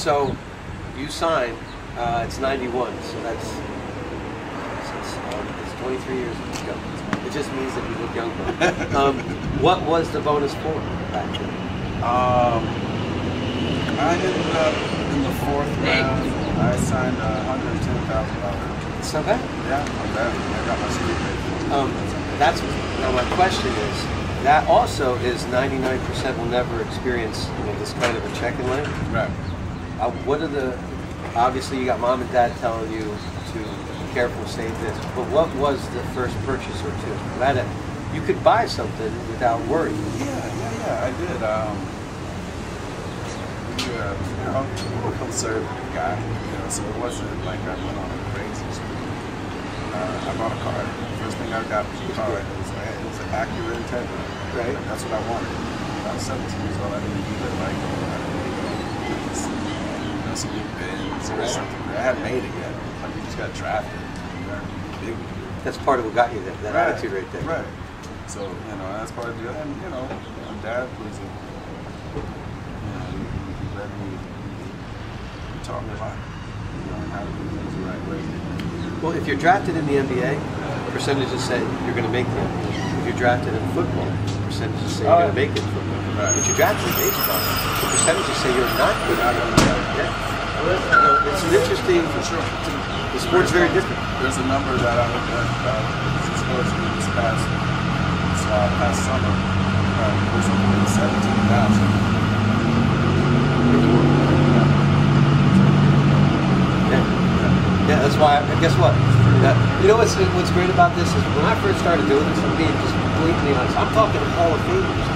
So you signed. It's 91, so that's 23 years ago. It just means that you look younger. What was the bonus for back then? I ended up in the 4th round. I signed $110,000. It's not bad. Yeah, not bad. I got my street paid for. That's now my question is. That also is 99% will never experience this kind of a check in life. Right. What are the? Obviously, you got mom and dad telling you to be careful, save this. But what was the first purchase or two? You could buy something without worry. Yeah, I did. I'm a conservative guy, so it wasn't like I went on a crazy streak. I bought a car. First thing I got was a car. It was an Acura Integra. Right. That's what I wanted. I was 17 years old. I didn't either like some big Benz or something. I hadn't made it yet. Like we just got drafted. Big. That's part of what got you there. That attitude right there. Right. So that's part of the other. And my dad was he let me. He taught me a lot. How to do things the right way. Well, if you're drafted in the NBA, percentages say you're going to make the NBA. If you're drafted in football, percentages say you're going to make it in football. Right. If you're drafted in baseball, the percentages say you're not going to make it. Yeah. It's an interesting. For sure. The sport's very different. There's a number that I looked at this past summer. It was only 17,000. Yeah, that's why. Guess what? What's great about this is when I first started doing this, I'm being just completely honest. I'm talking Hall of Famers.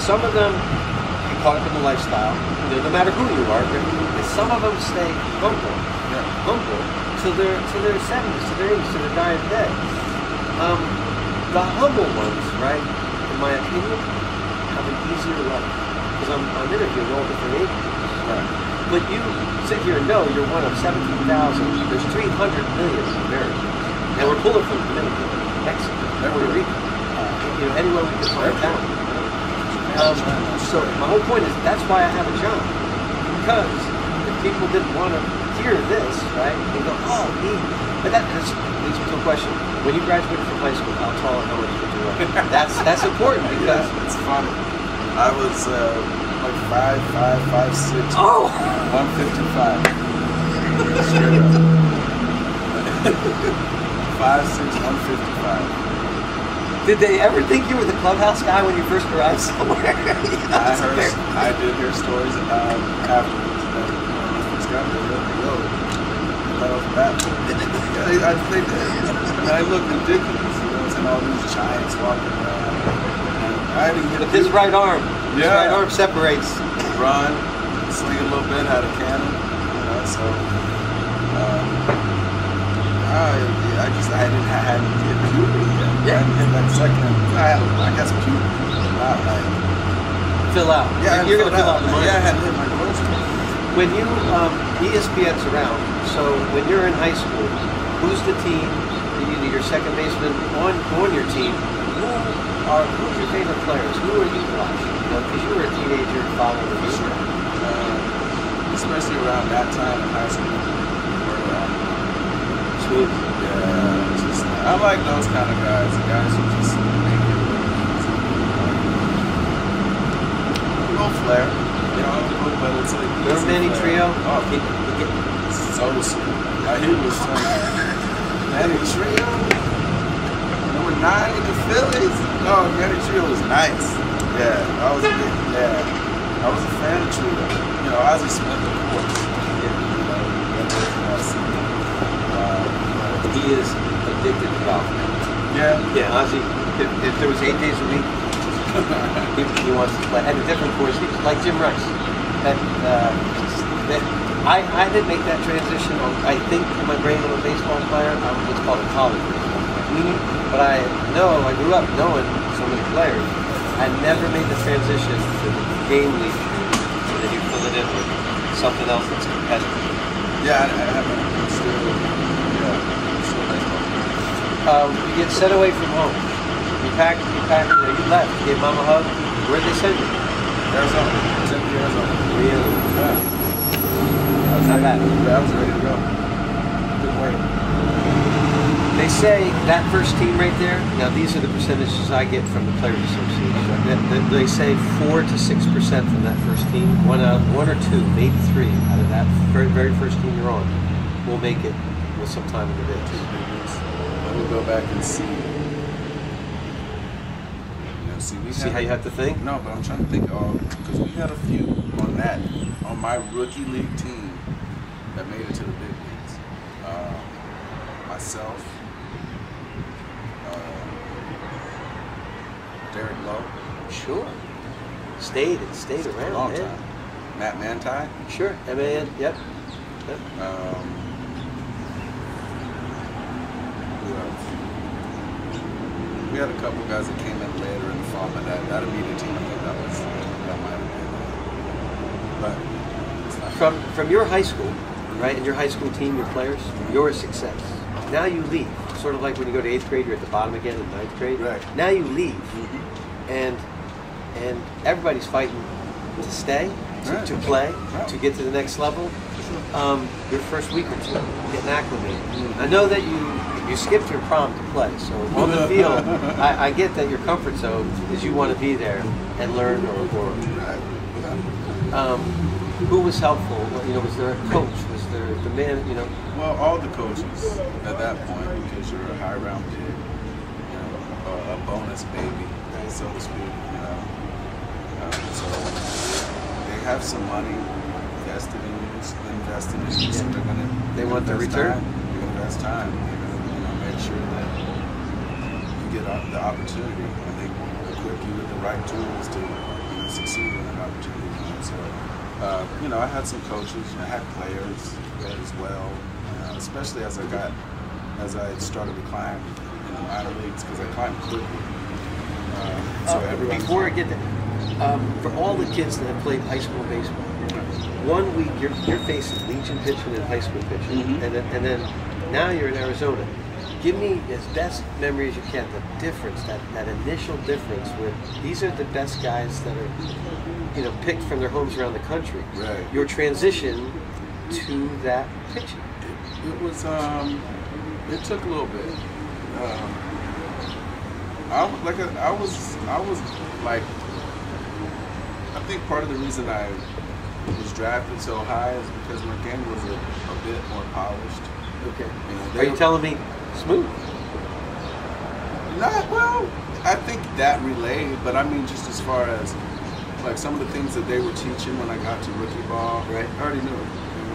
Some of them get caught up in the lifestyle. No matter who you are, and some of them stay humble till their 70s, to their 80s, to their dying day. The humble ones, right? In my opinion, have an easier life because I'm interviewing all different ages. Right. But you sit here and know you're one of 17,000. There's 300 million Americans. And we're pulling from Dominican, Mexico, Puerto Rico, anywhere we can find town. So my whole point is that's why I have a job. Because if people didn't want to hear this, right, they go, oh, me. But that leads me to a question. When you graduated from high school, how tall and how much did you weigh? That's important because... Yeah, it's funny. I was... like 5'6". Oh! 155. Straight up. 5'6", 155. Did they ever think you were the clubhouse guy when you first arrived somewhere? I did hear stories afterwards that this guy was right off the bat. I think I looked ridiculous. And all these giants walking around. I didn't get With his right arm. His right arm separates. Run, sling a little bit, had a cannon, so I hadn't hit puberty yet. Yeah. And that second, I guess puberty, not like fill out. Yeah, you're gonna fill out the money. Yeah, I hadn't hit my growth spurt. When you ESPN's around, so when you're in high school, who's the team? Your second baseman on your team. Who's your favorite players? Who are you watching? Because you were a teenager following the Sure. Especially around that time in high school. Smooth. Yeah, I like those kind of guys. The guys who just make it really easy. No flair. But it's like... Remember Manny Trillo? Oh, so sweet. He was Manny Trillo? Number 9 in the Phillies? No, Manny Trillo was nice. Yeah, I was a fan of Trillo. Ozzie Smith, of course. He is addicted to golf. Yeah, Ozzie, if there was 8 days a week, he wants to play at a different course. He's like Jim Rice. I didn't make that transition. I think in my brain of a baseball player, I was what's called a college baseball player. But I grew up knowing so many players. I never made the transition to the game league shoes, so that you fill it in with something else that's competitive. Yeah, I haven't. Still baseball. You get sent away from home. You left, you gave mom a hug. Where'd they send you? Arizona. Arizona. Really? Yeah. Not bad. I was ready to go. Couldn't wait. They say that first team right there. Now these are the percentages I get from the Players Association. They say 4 to 6% from that first team. One or two, maybe three out of that very first team you're on will make it with some time in the day. Let me go back and see. See how you have to think? No, but I'm trying to think. Because we had a few on my rookie league team that made it to the big leagues. Myself, Derek Lowe. Sure. Stayed around. A long time. Matt Manti. Sure. M-A-N. Yep. Who else? We had a couple guys that came in later in the fall, but that immediate team, I think that might have been. But from your high school, right? And your high school team, your players, you're a success. Now you leave. Sort of like when you go to 8th grade, you're at the bottom again in 9th grade. Right. Now you leave, and everybody's fighting to stay, to play, to get to the next level. Your first week or two, getting acclimated. I know that you skipped your prom to play, so on the field, I get that your comfort zone is you want to be there and learn who was helpful? Was there a coach? Was there the man? Well, all the coaches at that point, because you're a high round pick, a bonus baby, so to speak. So they have some money invested in you, so they want the return. They're going to invest time. They're going to make sure that you get the opportunity, and they equip you with the right tools to succeed in that opportunity. So, I had some coaches, I had players as well, especially as I started to climb in the minor leagues, because I climbed quickly. Before I get there, for all the kids that have played high school baseball, 1 week you're facing Legion pitching and high school pitching, and then now you're in Arizona. Give me as best memory as you can, the difference, that initial difference where these are the best guys that are, picked from their homes around the country. Right. Your transition to that pitching. It was, it took a little bit. I think part of the reason I was drafted so high is because my game was a bit more polished. Okay. Are you telling me smooth? Well, I think that relayed, but I mean just as far as like some of the things that they were teaching when I got to rookie ball, right? I already knew.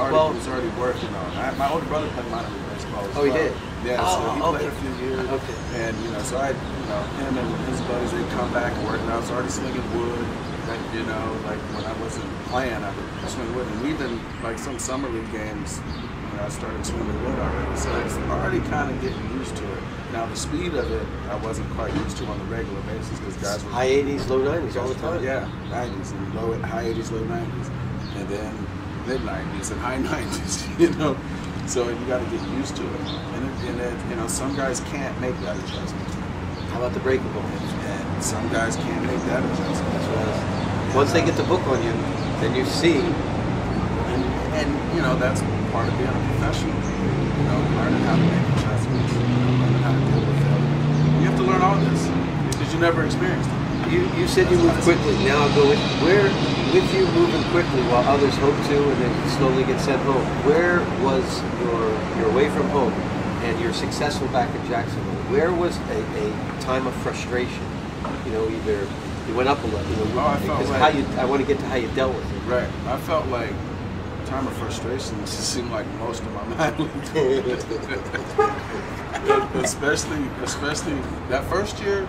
I was already working on it. My older brother played minor league baseball as well. He did? Yeah, so he played a few years. Okay. And, so him and his buddies, they'd come back and work, and I was already slinging wood. Like when I wasn't playing, I would swing wood. And even, like some summer league games, I started swinging wood already. So it's already kind of getting used to it. Now, the speed of it, I wasn't quite used to on a regular basis because guys were... High 80s, low 90s all the time. Yeah, 90s, and high 80s, low 90s. And then mid-90s and high 90s, So you got to get used to it. And some guys can't make that adjustment. How about the breakable? And some guys can't make that adjustment. That's right. Once they get the book on you, then you see. And that's part of being a professional. Learning how to make adjustments, learning how to deal with failure. You have to learn all this because you never experienced it. You said you moved quickly. Now I'll go with you moving quickly while others hope to, and then slowly get sent home. Where was your away from home and you're successful back in Jacksonville? Where was a time of frustration? Either you went up a level. I want to get to how you dealt with it. Right. I felt like time of frustration just seemed like most of my mind. especially that first year.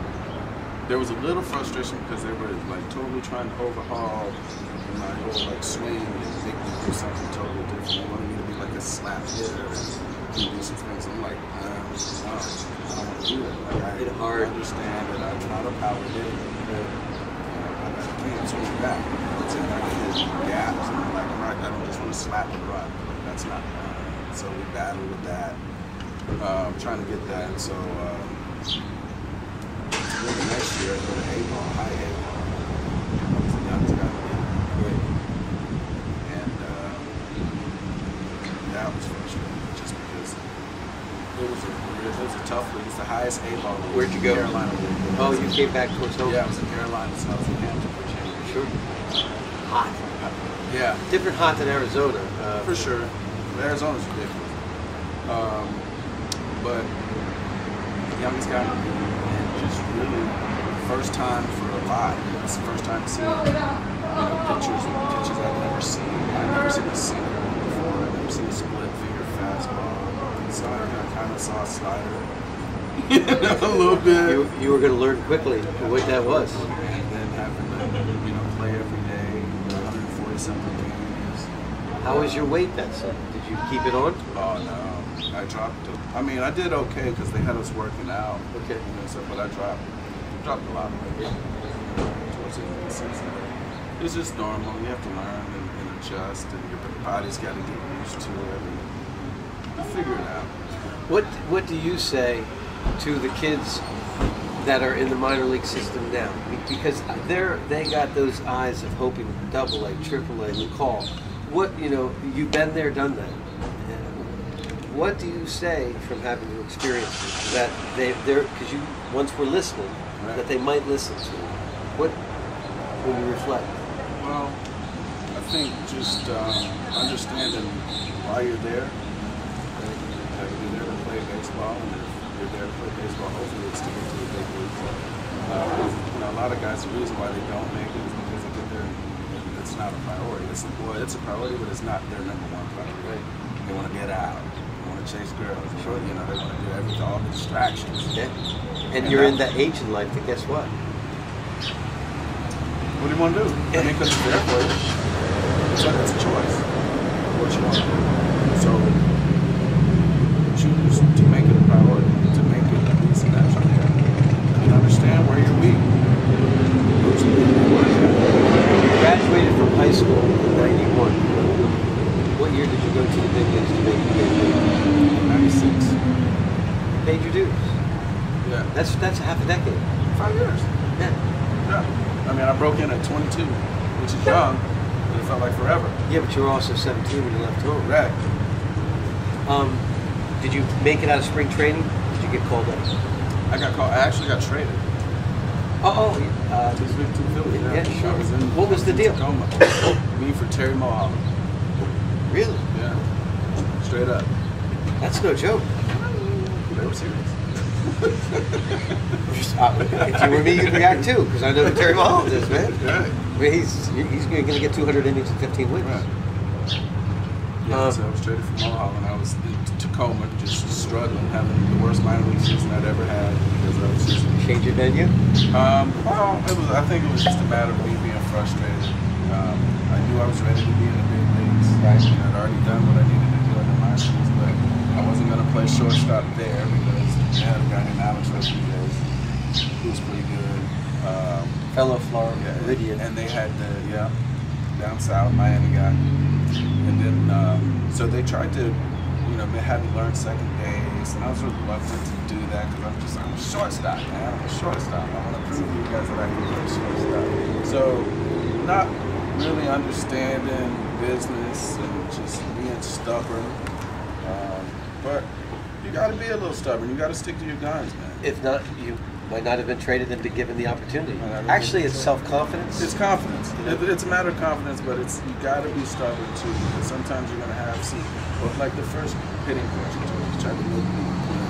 There was a little frustration because they were totally trying to overhaul my whole swing and make me do something totally different. They wanted me to be like a slap hitter and do some things. I'm like, no, I don't want to do that. I understand that I'm not a power hitter. I can't swing back. That's it. I can hit gaps. And I don't just want to slap and run. That's not. So we battled with that, trying to get that. So. The next year I go to A-ball, high A-ball. I was the youngest guy in the league. And was a tough league. It's the highest A-ball league. Where'd you go? Carolina League. Oh, you came back towards home? Yeah, I was in Carolina, so I was in Hampton, Virginia. Sure. Hot. Yeah. Different hot than Arizona. For sure. Arizona's ridiculous. But youngest guy in the league, and just really first time for a lot. It's the first time seeing pitchers I've never seen. I've never seen a sinker before. I've never seen a split finger fastball. So I kind of saw a slider a little bit. You were going to learn quickly what that was. And then having to play every day, 140 something games. How was your weight that summer? Did you keep it on? Oh no, I dropped. I mean, I did okay because they had us working out. Okay. But I dropped a lot of weight towards the end of the season. It's just normal. You have to learn and adjust, and your body's got to get used to it. And you figure it out. What do you say to the kids that are in the minor league system now? Because they got those eyes of hoping Double-A, Triple-A, we call. You've been there, done that. What do you say from having to experience it, that because you once were listening, right, that they might listen to? When you reflect? Well, I think just understanding why you're there. You're there to play baseball, and if you're there to play baseball, hopefully it's to get to the big leagues. A lot of guys, the reason why they don't make it is because they get there and it's not a priority. It's a priority, but it's not their number one priority. Right? They want to get out. They want to chase girls. Sure. They want to do everything, all the distractions. Yeah. And you're in that age in life that guess what? What do you want to do? I mean, because it's there for you. It's a choice. What you want to do. So choose to make it a priority, to make it at least natural there. And understand where you're weak. You graduated from high school in '91. What year did you go to the big leagues to make the big league? '96. Paid your dues. Yeah. That's a half a decade. 5 years. Yeah. Yeah. I mean, I broke in at 22, which is young, but it felt like forever. Yeah, but you were also 17 when you left home. Right. Did you make it out of spring training? Did you get called up? I got called. I actually got traded. To Philly. Yeah, sure. I was in, what was the deal? Tacoma. Me for Terry Mulholland. Really? Yeah. Straight up. That's no joke. They were serious. If you were me, you'd react too, because I know who Terry Mulholland is, man. Right. I mean, he's going to get 200 innings and 15 wins. Right. Yeah, so I was traded from Mulholland. I was in Tacoma, just struggling, having the worst minor league season I'd ever had because I was just change your venue. Well, I think it was just a matter of me being frustrated. I knew I was ready to be in the big leagues. Right. I'd already done what I needed to do in the minor leagues, but I wasn't going to play shortstop there because I had a guy named Alex Rodriguez who was pretty good. Fellow Floridian. And they had down south Miami guy. And then, so they tried to, they had me learn second base, and I was reluctant to do that because I'm a shortstop, man. I'm a shortstop. I want to prove to you guys that I can play shortstop. So, not really understanding business and just being stubborn. But you got to be a little stubborn. You got to stick to your guns, man. If not, you might not have been traded and been given the opportunity. Actually, it's self-confidence. It's confidence. It's a matter of confidence, but you got to be stubborn too. Because sometimes you're gonna have like the first hitting coach he tried to make me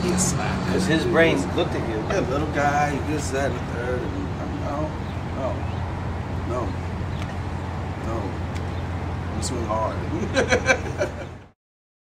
get slapped. Because his brain looked at you. Yeah, little guy, he gets that in the third, and no. You swing hard.